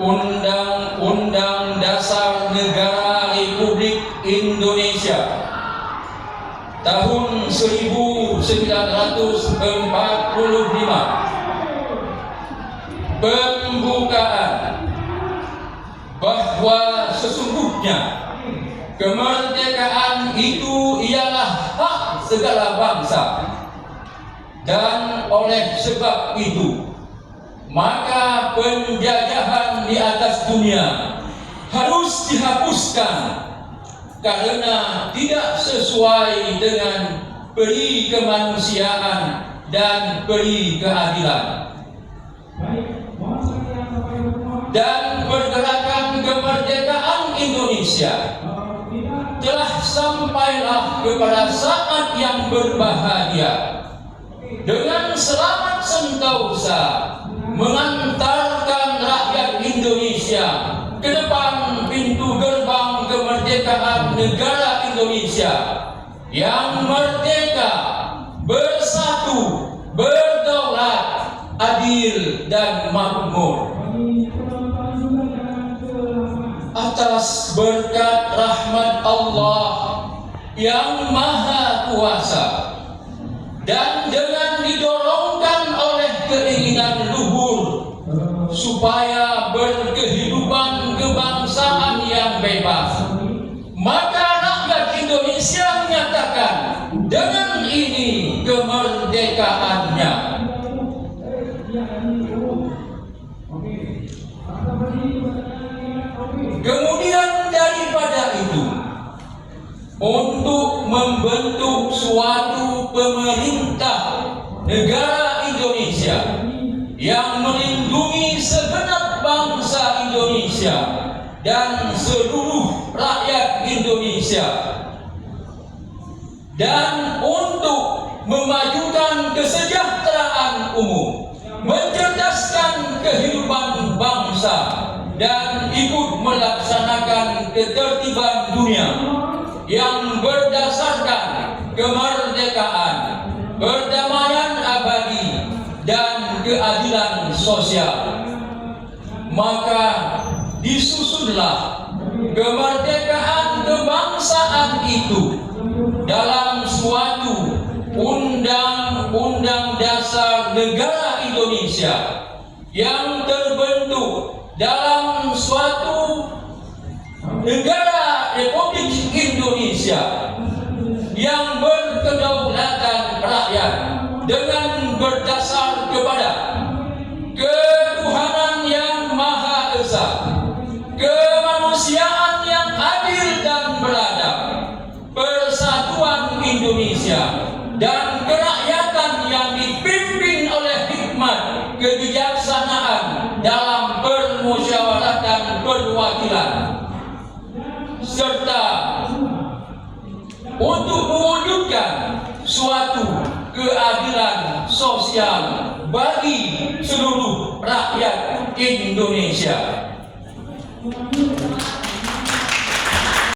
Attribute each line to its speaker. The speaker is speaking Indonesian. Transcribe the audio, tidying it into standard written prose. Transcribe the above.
Speaker 1: Undang-Undang Dasar Negara Republik Indonesia tahun 1945 pembukaan bahwa sesungguhnya kemerdekaan itu ialah hak segala bangsa, dan oleh sebab itu maka penjajahan di atas dunia harus dihapuskan karena tidak sesuai dengan peri kemanusiaan dan peri keadilan. Dan pergerakan kemerdekaan Indonesia telah sampailah kepada saat yang berbahagia dengan selamat sentosa mengantarkan rakyat Indonesia ke depan pintu gerbang kemerdekaan negara Indonesia yang merdeka, bersatu, berdaulat, adil dan makmur. Atas berkat rahmat Allah yang Maha Kuasa dan dengan didorongkan oleh keinginan luhur supaya berkehidupan kebangsaan yang bebas, maka rakyat Indonesia menyatakan dengan ini kemerdekaannya. Kemudian daripada itu, untuk membentuk suatu pemerintah negara Indonesia yang melindungi segenap bangsa Indonesia dan seluruh rakyat Indonesia, dan untuk memajukan kesejahteraan umum, mencerdaskan kehidupan bangsa, dan ikut melaksanakan ketertiban dunia yang berdasarkan kemerdekaan, perdamaian abadi, dan keadilan sosial. Maka disusunlah kemerdekaan kebangsaan itu dalam suatu Undang-Undang Dasar Negara Indonesia yang terbentuk dalam suatu negara Republik Indonesia yang berkedaulatan rakyat dengan berdasar kepada ketuhanan yang Maha Esa, kemanusiaan yang adil dan beradab, persatuan Indonesia, dan kerakyatan yang dipimpin oleh hikmat kebijaksanaan dalam permusyawaratan perwakilan, serta untuk mewujudkan suatu keadilan sosial bagi seluruh rakyat Indonesia.